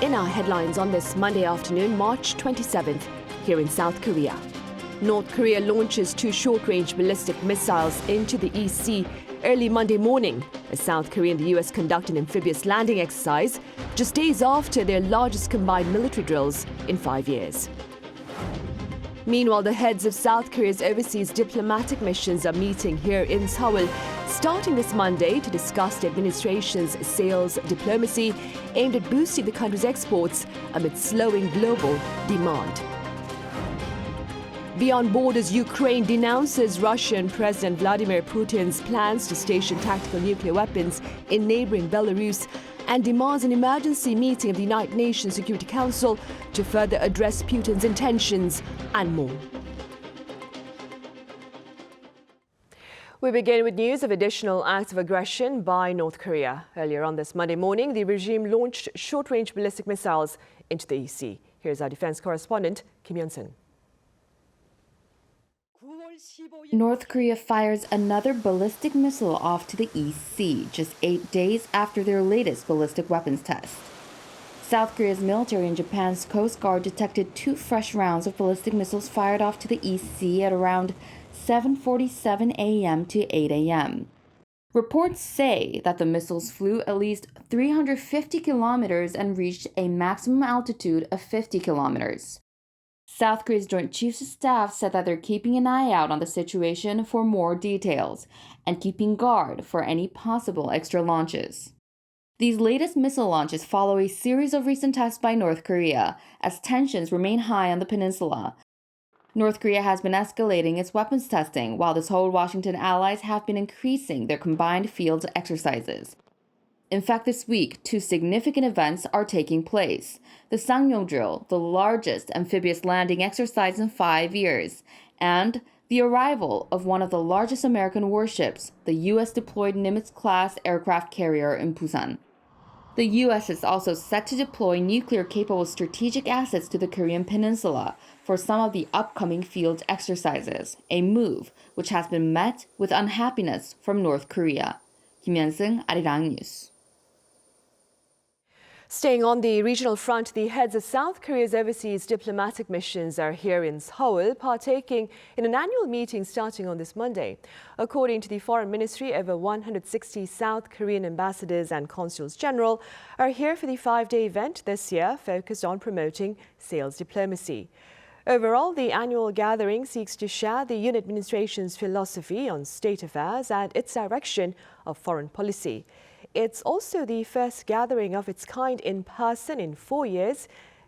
In our headlines on this Monday afternoon, March 27th, here in South Korea. North Korea launches 2 short-range ballistic missiles into the East Sea early Monday morning, as South Korea and the US conduct an amphibious landing exercise just days after their largest combined military drills in 5 years. Meanwhile, the heads of South Korea's overseas diplomatic missions are meeting here in Seoul, starting this Monday to discuss the administration's sales diplomacy aimed at boosting the country's exports amid slowing global demand. Beyond borders, Ukraine denounces Russian President Vladimir Putin's plans to station tactical nuclear weapons in neighboring Belarus and demands an emergency meeting of the United Nations Security Council to further address Putin's intentions and more. We begin with news of additional acts of aggression by North Korea. Earlier on this Monday morning, the regime launched short-range ballistic missiles into the East Sea. Here's our defense correspondent, Kim Hyun-sun. North Korea fires another ballistic missile off to the East Sea, just 8 days after their latest ballistic weapons test. South Korea's military and Japan's Coast Guard detected 2 fresh rounds of ballistic missiles fired off to the East Sea at around 7:47 a.m. to 8 a.m. Reports say that the missiles flew at least 350 kilometers and reached a maximum altitude of 50 kilometers. South Korea's Joint Chiefs of Staff said that they're keeping an eye out on the situation for more details and keeping guard for any possible extra launches. These latest missile launches follow a series of recent tests by North Korea as tensions remain high on the peninsula. North Korea has been escalating its weapons testing, while the Seoul-Washington allies have been increasing their combined field exercises. In fact, this week, 2 significant events are taking place. The Sangnyong drill, the largest amphibious landing exercise in 5 years, and the arrival of one of the largest American warships, the U.S.-deployed Nimitz-class aircraft carrier in Busan. The U.S. is also set to deploy nuclear-capable strategic assets to the Korean peninsula for some of the upcoming field exercises, a move which has been met with unhappiness from North Korea. Kim Hyun-sun, Arirang News. Staying on the regional front, the heads of South Korea's overseas diplomatic missions are here in Seoul, partaking in an annual meeting starting on this Monday. According to the Foreign Ministry, over 160 South Korean ambassadors and consuls general are here for the 5-day event this year, focused on promoting sales diplomacy. Overall, the annual gathering seeks to share the Yoon administration's philosophy on state affairs and its direction of foreign policy. It's also the first gathering of its kind in person in 4 years,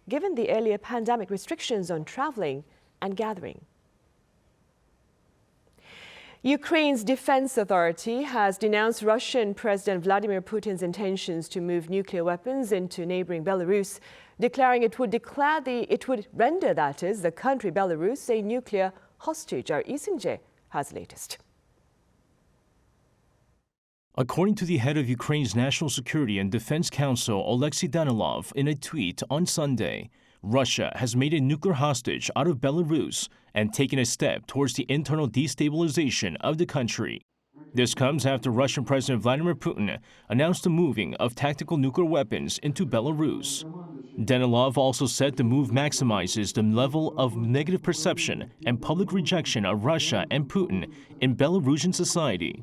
given the earlier pandemic restrictions on traveling and gathering. Ukraine's defense authority has denounced Russian President Vladimir Putin's intentions to move nuclear weapons into neighboring Belarus, declaring it would render the country Belarus a nuclear hostage. Our Lee has the latest. According to the head of Ukraine's National Security and Defense Council, Alexei Danilov, in a tweet on Sunday, Russia has made a nuclear hostage out of Belarus and taken a step towards the internal destabilization of the country. This comes after Russian President Vladimir Putin announced the moving of tactical nuclear weapons into Belarus. Danilov also said the move maximizes the level of negative perception and public rejection of Russia and Putin in Belarusian society.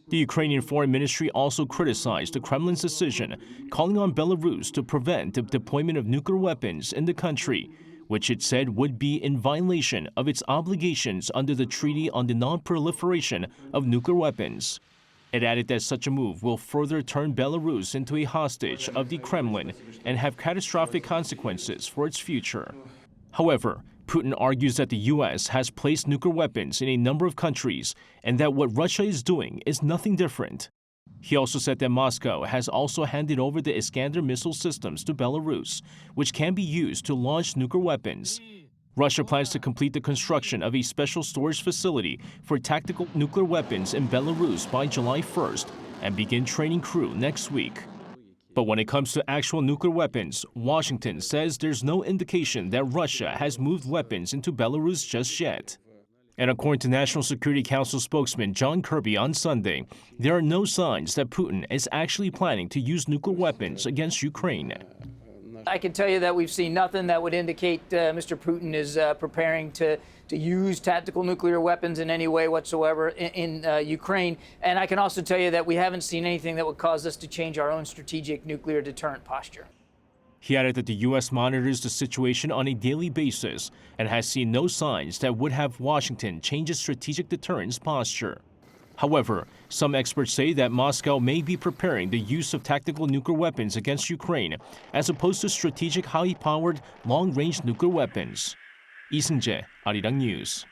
The Ukrainian Foreign Ministry also criticized the Kremlin's decision, calling on Belarus to prevent the deployment of nuclear weapons in the country, which it said would be in violation of its obligations under the Treaty on the Non-Proliferation of Nuclear Weapons. It added that such a move will further turn Belarus into a hostage of the Kremlin and have catastrophic consequences for its future. However, Putin argues that the U.S. has placed nuclear weapons in a number of countries and that what Russia is doing is nothing different. He also said that Moscow has also handed over the Iskander missile systems to Belarus, which can be used to launch nuclear weapons. Russia plans to complete the construction of a special storage facility for tactical nuclear weapons in Belarus by July 1st and begin training crew next week. But when it comes to actual nuclear weapons, Washington says there's no indication that Russia has moved weapons into Belarus just yet. And according to National Security Council spokesman John Kirby on Sunday, there are no signs that Putin is actually planning to use nuclear weapons against Ukraine. I can tell you that we've seen nothing that would indicate Mr. Putin is preparing to use tactical nuclear weapons in any way whatsoever in Ukraine. And I can also tell you that we haven't seen anything that would cause us to change our own strategic nuclear deterrent posture. He added that the U.S. monitors the situation on a daily basis and has seen no signs that would have Washington change its strategic deterrence posture. However, some experts say that Moscow may be preparing the use of tactical nuclear weapons against Ukraine as opposed to strategic high-powered long-range nuclear weapons. Lee Seung-jae, Arirang News.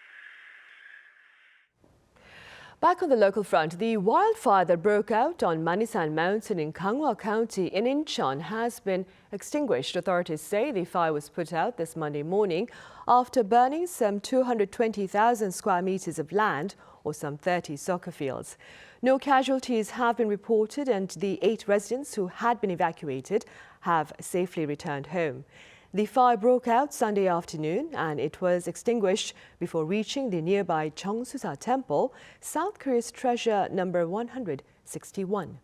Back on the local front, the wildfire that broke out on Manisan Mountain in Gangwon County in Incheon has been extinguished. Authorities say the fire was put out this Monday morning after burning some 220,000 square meters of land, or some 30 soccer fields. No casualties have been reported, and the 8 residents who had been evacuated have safely returned home. The fire broke out Sunday afternoon and it was extinguished before reaching the nearby Cheongsusa Temple, South Korea's treasure number 161.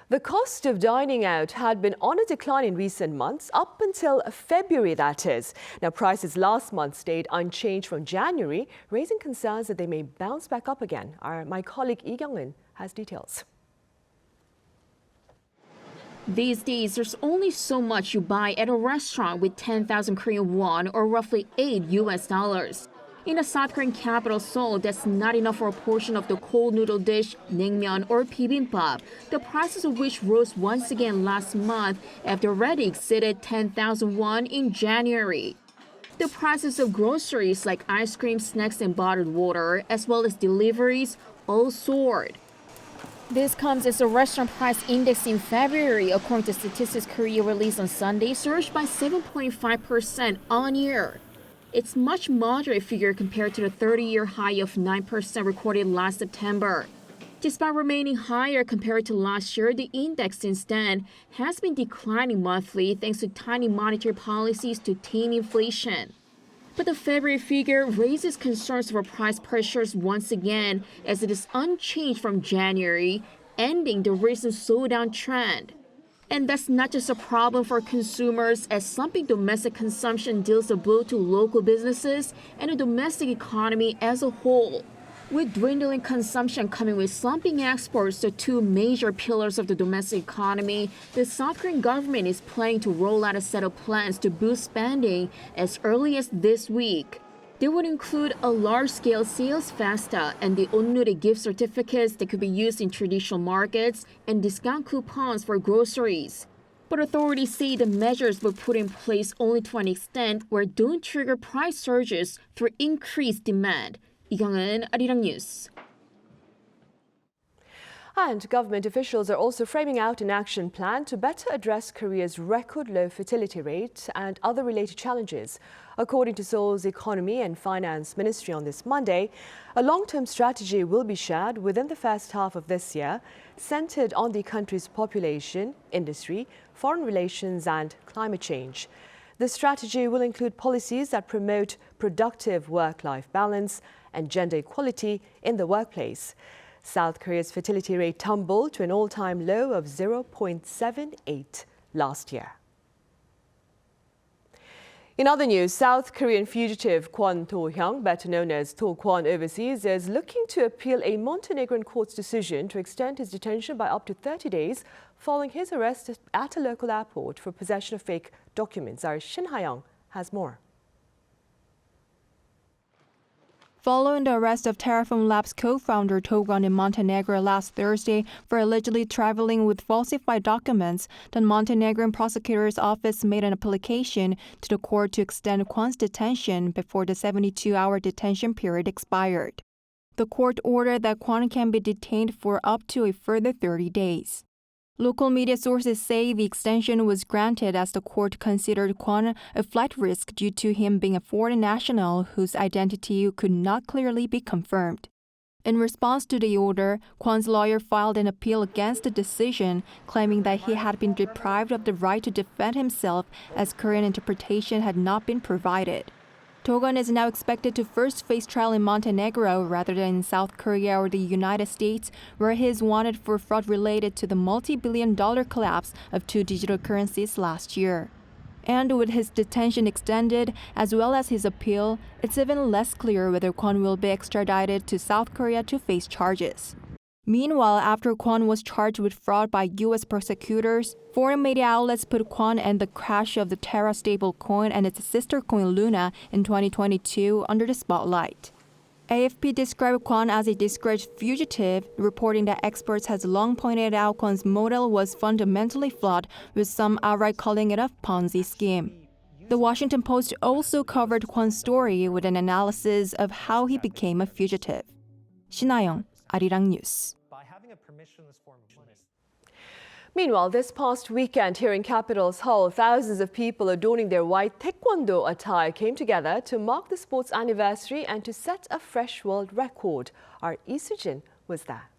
The cost of dining out had been on a decline in recent months, up until February, that is. Now, prices last month stayed unchanged from January, raising concerns that they may bounce back up again. My colleague Lee Kyung-in has details. These days, there's only so much you buy at a restaurant with 10,000 Korean won, or roughly $8. In the South Korean capital, Seoul, that's not enough for a portion of the cold noodle dish, naengmyeon or bibimbap, the prices of which rose once again last month after already exceeded 10,000 won in January. The prices of groceries like ice cream, snacks, and bottled water, as well as deliveries, all soared. This comes as the restaurant price index in February, according to Statistics Korea released on Sunday, surged by 7.5% on year. It's much moderate figure compared to the 30-year high of 9% recorded last September. Despite remaining higher compared to last year, the index since then has been declining monthly thanks to tiny monetary policies to tame inflation. But the February figure raises concerns over price pressures once again, as it is unchanged from January, ending the recent slowdown trend. And that's not just a problem for consumers, as slumping domestic consumption deals a blow to local businesses and the domestic economy as a whole. With dwindling consumption coming with slumping exports, the 2 major pillars of the domestic economy, the South Korean government is planning to roll out a set of plans to boost spending as early as this week. They would include a large-scale sales festa and the onnure gift certificates that could be used in traditional markets and discount coupons for groceries. But authorities say the measures were put in place only to an extent where it don't trigger price surges through increased demand. Lee Kyung-in, Arirang News. And government officials are also framing out an action plan to better address Korea's record low fertility rate and other related challenges. According to Seoul's Economy and Finance Ministry on this Monday, a long-term strategy will be shared within the first half of this year, centered on the country's population, industry, foreign relations and climate change. The strategy will include policies that promote productive work-life balance and gender equality in the workplace. South Korea's fertility rate tumbled to an all-time low of 0.78 last year. In other news, South Korean fugitive Kwon Do-hyung, better known as Do Kwon overseas, is looking to appeal a Montenegrin court's decision to extend his detention by up to 30 days following his arrest at a local airport for possession of fake documents. Our Shin Ha-young has more. Following the arrest of Terraform Labs co-founder Do Kwon in Montenegro last Thursday for allegedly traveling with falsified documents, the Montenegrin prosecutor's office made an application to the court to extend Kwon's detention before the 72-hour detention period expired. The court ordered that Kwon can be detained for up to a further 30 days. Local media sources say the extension was granted as the court considered Kwon a flight risk due to him being a foreign national whose identity could not clearly be confirmed. In response to the order, Kwon's lawyer filed an appeal against the decision, claiming that he had been deprived of the right to defend himself as Korean interpretation had not been provided. Do Kwon is now expected to first face trial in Montenegro rather than in South Korea or the United States, where he is wanted for fraud related to the multi-billion-dollar collapse of two digital currencies last year. And with his detention extended, as well as his appeal, it's even less clear whether Kwon will be extradited to South Korea to face charges. Meanwhile, after Kwon was charged with fraud by U.S. prosecutors, foreign media outlets put Kwon and the crash of the Terra stablecoin and its sister coin Luna in 2022 under the spotlight. AFP described Kwon as a disgraced fugitive, reporting that experts has long pointed out Kwon's model was fundamentally flawed, with some outright calling it a Ponzi scheme. The Washington Post also covered Kwon's story with an analysis of how he became a fugitive. 신하영, Arirang News. Meanwhile, this past weekend here in capital Seoul, thousands of people adorning their white Taekwondo attire came together to mark the sport's anniversary and to set a fresh world record. Our Lee Soo-jin was there.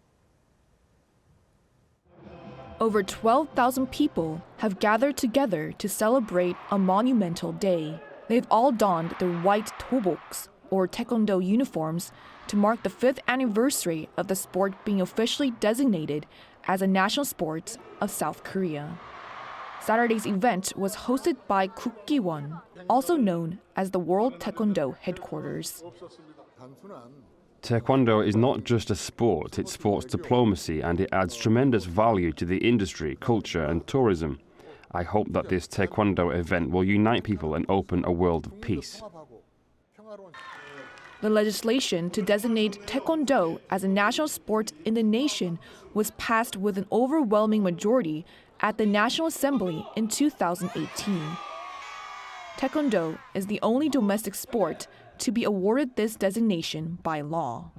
Over 12,000 people have gathered together to celebrate a monumental day. They've all donned their white toboks, or Taekwondo uniforms, to mark the 5th anniversary of the sport being officially designated as a national sport of South Korea. Saturday's event was hosted by Kukkiwon, also known as the World Taekwondo Headquarters. Taekwondo is not just a sport, it's sports diplomacy, and it adds tremendous value to the industry, culture and tourism. I hope that this Taekwondo event will unite people and open a world of peace. The legislation to designate Taekwondo as a national sport in the nation was passed with an overwhelming majority at the National Assembly in 2018. Taekwondo is the only domestic sport to be awarded this designation by law.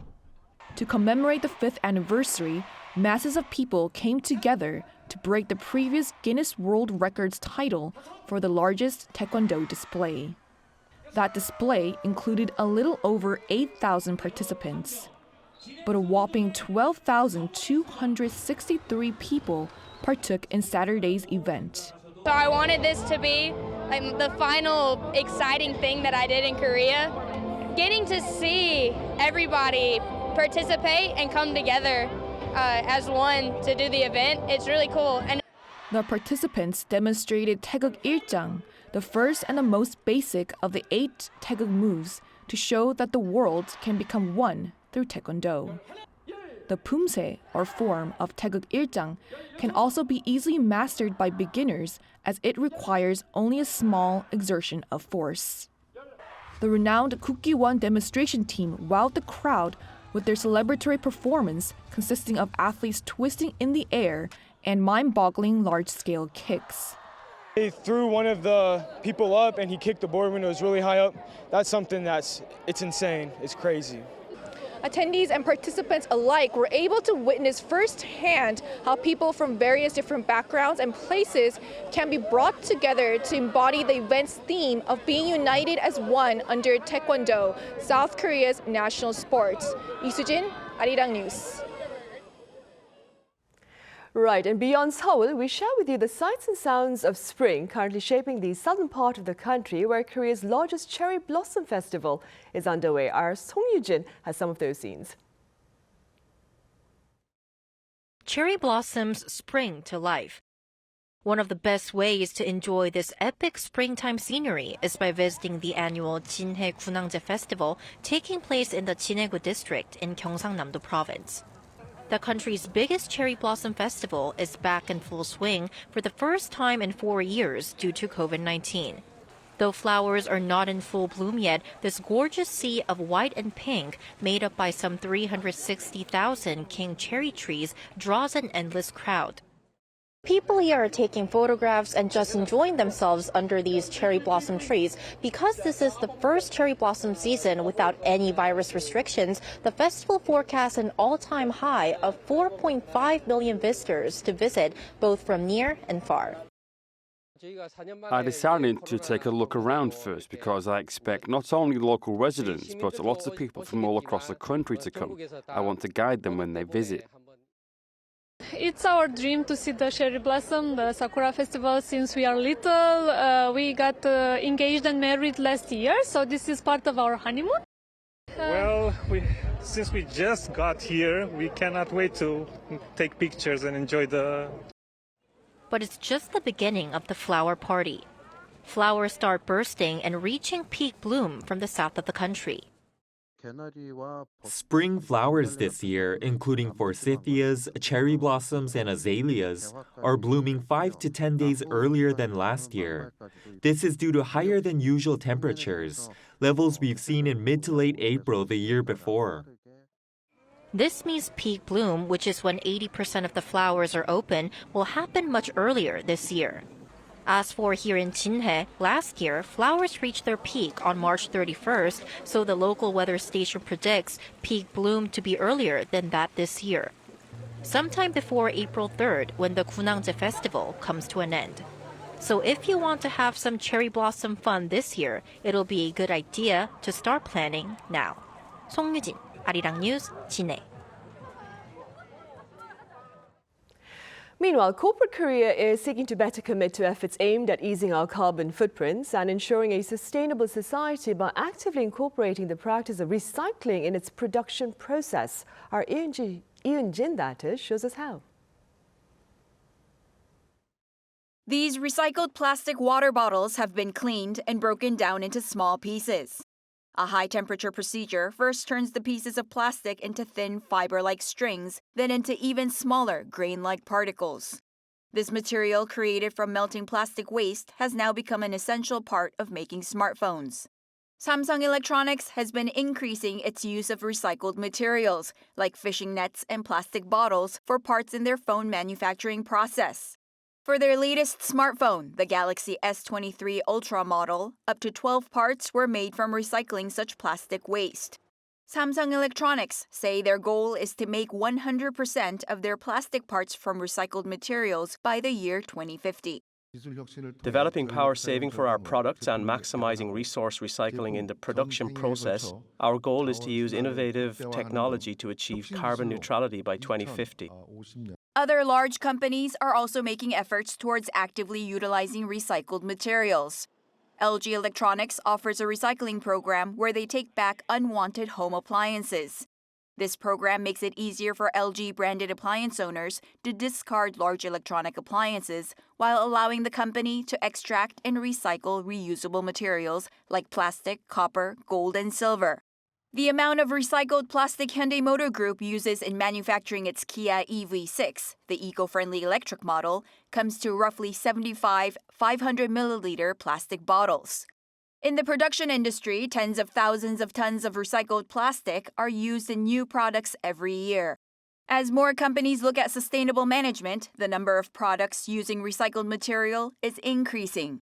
To commemorate the 5th anniversary, masses of people came together to break the previous Guinness World Records title for the largest Taekwondo display. That display included a little over 8,000 participants, but a whopping 12,263 people partook in Saturday's event. So I wanted this to be the final exciting thing that I did in Korea. Getting to see everybody participate and come together as one to do the event, it's really cool. And the participants demonstrated taeguk il장, the first and the most basic of the 8 taeguk moves, to show that the world can become one through Taekwondo. The pumse, or form of taeguk il장, can also be easily mastered by beginners as it requires only a small exertion of force. The renowned Kukkiwon demonstration team wowed the crowd with their celebratory performance consisting of athletes twisting in the air and mind-boggling large-scale kicks. He threw one of the people up and he kicked the board when it was really high up. That's something it's insane, it's crazy. Attendees and participants alike were able to witness firsthand how people from various different backgrounds and places can be brought together to embody the event's theme of being united as one under Taekwondo, South Korea's national sport. Lee Soo-jin, Arirang News. Right, and beyond Seoul, we share with you the sights and sounds of spring currently shaping the southern part of the country, where Korea's largest cherry blossom festival is underway. Our Song Yoo-jin has some of those scenes. Cherry blossoms spring to life. One of the best ways to enjoy this epic springtime scenery is by visiting the annual Jinhae Gunhangjae Festival taking place in the Jinhae district in Gyeongsangnam-do province. The country's biggest cherry blossom festival is back in full swing for the first time in 4 years due to COVID-19. Though flowers are not in full bloom yet, this gorgeous sea of white and pink, made up by some 360,000 king cherry trees, draws an endless crowd. People here are taking photographs and just enjoying themselves under these cherry blossom trees. Because this is the first cherry blossom season without any virus restrictions, the festival forecasts an all-time high of 4.5 million visitors to visit, both from near and far. I decided to take a look around first because I expect not only local residents but lots of people from all across the country to come. I want to guide them when they visit. It's our dream to see the cherry blossom, the Sakura festival, since we are little. We got engaged and married last year, so this is part of our honeymoon. Well, since we just got here, we cannot wait to take pictures and enjoy the... But it's just the beginning of the flower party. Flowers start bursting and reaching peak bloom from the south of the country. Spring flowers this year, including forsythias, cherry blossoms, and azaleas, are blooming 5 to 10 days earlier than last year. This is due to higher than usual temperatures, levels we've seen in mid to late April the year before. This means peak bloom, which is when 80% of the flowers are open, will happen much earlier this year. As for here in Jinhae, last year, flowers reached their peak on March 31st, so the local weather station predicts peak bloom to be earlier than that this year. Sometime before April 3rd, when the Gunhangjae Festival comes to an end. So if you want to have some cherry blossom fun this year, it'll be a good idea to start planning now. 송유진, Arirang News, Jinhae. Meanwhile, corporate Korea is seeking to better commit to efforts aimed at easing our carbon footprints and ensuring a sustainable society by actively incorporating the practice of recycling in its production process. Our Incheon, that is, shows us how. These recycled plastic water bottles have been cleaned and broken down into small pieces. A high-temperature procedure first turns the pieces of plastic into thin fiber-like strings, then into even smaller grain-like particles. This material, created from melting plastic waste, has now become an essential part of making smartphones. Samsung Electronics has been increasing its use of recycled materials, like fishing nets and plastic bottles, for parts in their phone manufacturing process. For their latest smartphone, the Galaxy S23 Ultra model, up to 12 parts were made from recycling such plastic waste. Samsung Electronics say their goal is to make 100% of their plastic parts from recycled materials by the year 2050. Developing power saving for our products and maximizing resource recycling in the production process, our goal is to use innovative technology to achieve carbon neutrality by 2050. Other large companies are also making efforts towards actively utilizing recycled materials. LG Electronics offers a recycling program where they take back unwanted home appliances. This program makes it easier for LG-branded appliance owners to discard large electronic appliances while allowing the company to extract and recycle reusable materials like plastic, copper, gold, and silver. The amount of recycled plastic Hyundai Motor Group uses in manufacturing its Kia EV6, the eco-friendly electric model, comes to roughly 75 500-milliliter plastic bottles. In the production industry, tens of thousands of tons of recycled plastic are used in new products every year. As more companies look at sustainable management, the number of products using recycled material is increasing.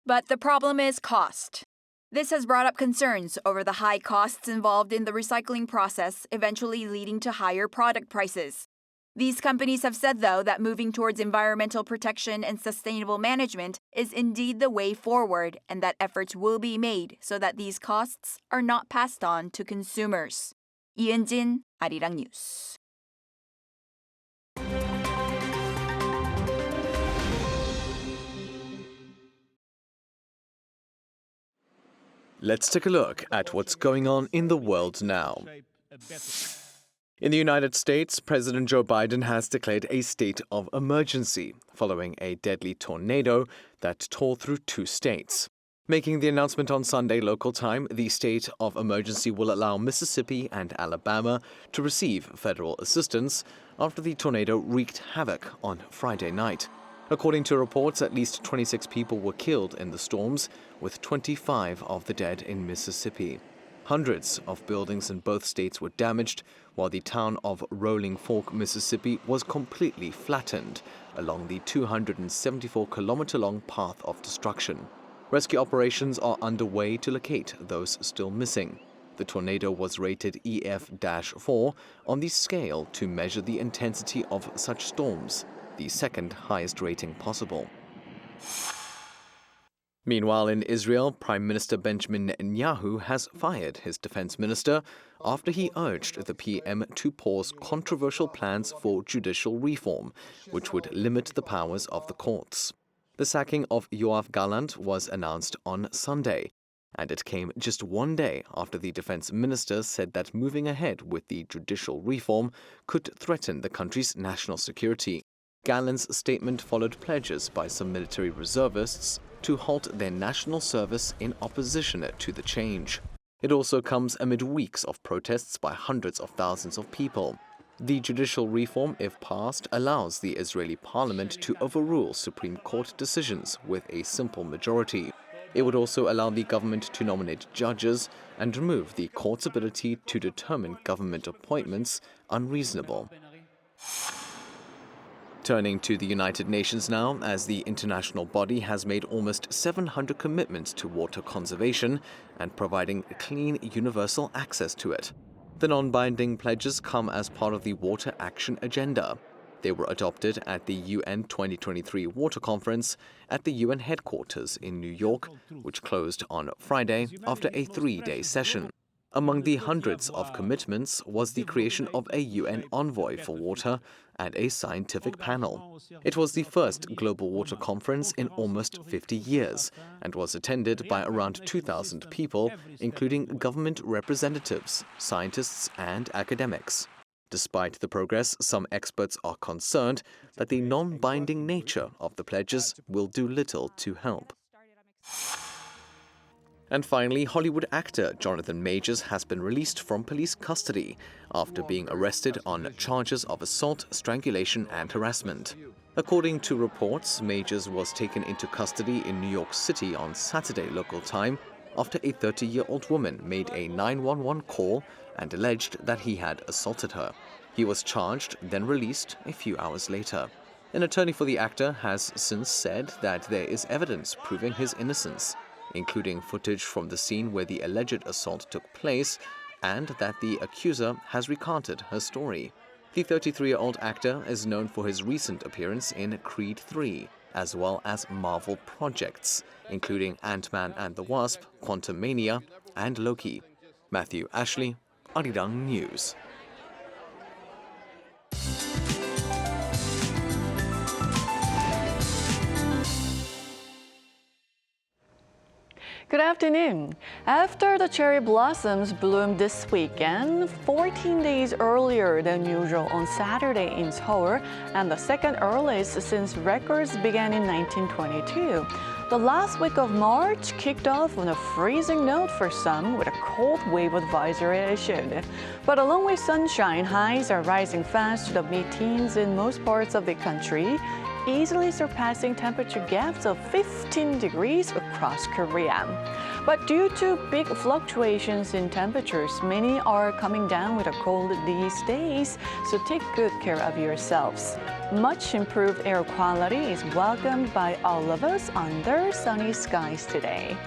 But the problem is cost. This has brought up concerns over the high costs involved in the recycling process, eventually leading to higher product prices. These companies have said, though, that moving towards environmental protection and sustainable management is indeed the way forward, and that efforts will be made so that these costs are not passed on to consumers. 이은진, Arirang News. Let's take a look at what's going on in the world now. In the United States, President Joe Biden has declared a state of emergency following a deadly tornado that tore through 2 states. Making the announcement on Sunday local time, the state of emergency will allow Mississippi and Alabama to receive federal assistance after the tornado wreaked havoc on Friday night. According to reports, at least 26 people were killed in the storms, with 25 of the dead in Mississippi. Hundreds of buildings in both states were damaged, while the town of Rolling Fork, Mississippi was completely flattened along the 274-kilometer-long path of destruction. Rescue operations are underway to locate those still missing. The tornado was rated EF-4 on the scale to measure the intensity of such storms, the second highest rating possible. Meanwhile, in Israel, Prime Minister Benjamin Netanyahu has fired his defense minister after he urged the PM to pause controversial plans for judicial reform, which would limit the powers of the courts. The sacking of Yoav Gallant was announced on Sunday, and it came just one day after the defense minister said that moving ahead with the judicial reform could threaten the country's national security. Gallant's statement followed pledges by some military reservists to halt their national service in opposition to the change. It also comes amid weeks of protests by hundreds of thousands of people. The judicial reform, if passed, allows the Israeli parliament to overrule Supreme Court decisions with a simple majority. It would also allow the government to nominate judges and remove the court's ability to determine government appointments unreasonable. Turning to the United Nations now, as the international body has made almost 700 commitments to water conservation and providing clean, universal access to it. The non-binding pledges come as part of the Water Action Agenda. They were adopted at the UN 2023 Water Conference at the UN headquarters in New York, which closed on Friday after a 3-day session. Among the hundreds of commitments was the creation of a UN envoy for water and a scientific panel. It was the first global water conference in almost 50 years and was attended by around 2,000 people, including government representatives, scientists, and academics. Despite the progress, some experts are concerned that the non-binding nature of the pledges will do little to help. And finally, Hollywood actor Jonathan Majors has been released from police custody after being arrested on charges of assault, strangulation, and harassment. According to reports, Majors was taken into custody in New York City on Saturday local time after a 30-year-old woman made a 911 call and alleged that he had assaulted her. He was charged, then released a few hours later. An attorney for the actor has since said that there is evidence proving his innocence, including footage from the scene where the alleged assault took place, and that the accuser has recanted her story. The 33-year-old actor is known for his recent appearance in Creed 3, as well as Marvel projects, including Ant-Man and the Wasp, Quantumania, and Loki. Matthew Ashley, Arirang News. Good afternoon. After the cherry blossoms bloomed this weekend, 14 days earlier than usual on Saturday in Seoul, and the second earliest since records began in 1922, the last week of March kicked off on a freezing note for some, with a cold wave advisory issued. But along with sunshine, highs are rising fast to the mid-teens in most parts of the country, easily surpassing temperature gaps of 15 degrees across Korea. But due to big fluctuations in temperatures, many are coming down with a cold these days, so take good care of yourselves. Much improved air quality is welcomed by all of us under sunny skies today.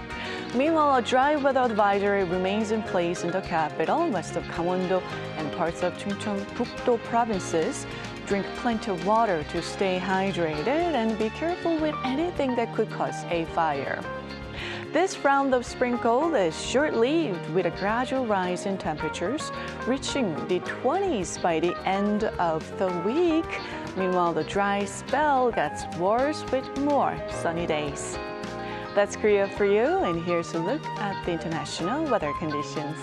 Meanwhile, a dry weather advisory remains in place in the capital, west of Gangwon-do, and parts of Chungcheong-pukto provinces. Drink plenty of water to stay hydrated and be careful with anything that could cause a fire. This round of spring cold is short-lived with a gradual rise in temperatures, reaching the 20s by the end of the week. Meanwhile, the dry spell gets worse with more sunny days. That's Korea for you, and here's a look at the international weather conditions.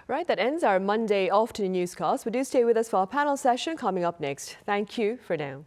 Right, that ends our Monday afternoon newscast. But do stay with us for our panel session coming up next. Thank you for now.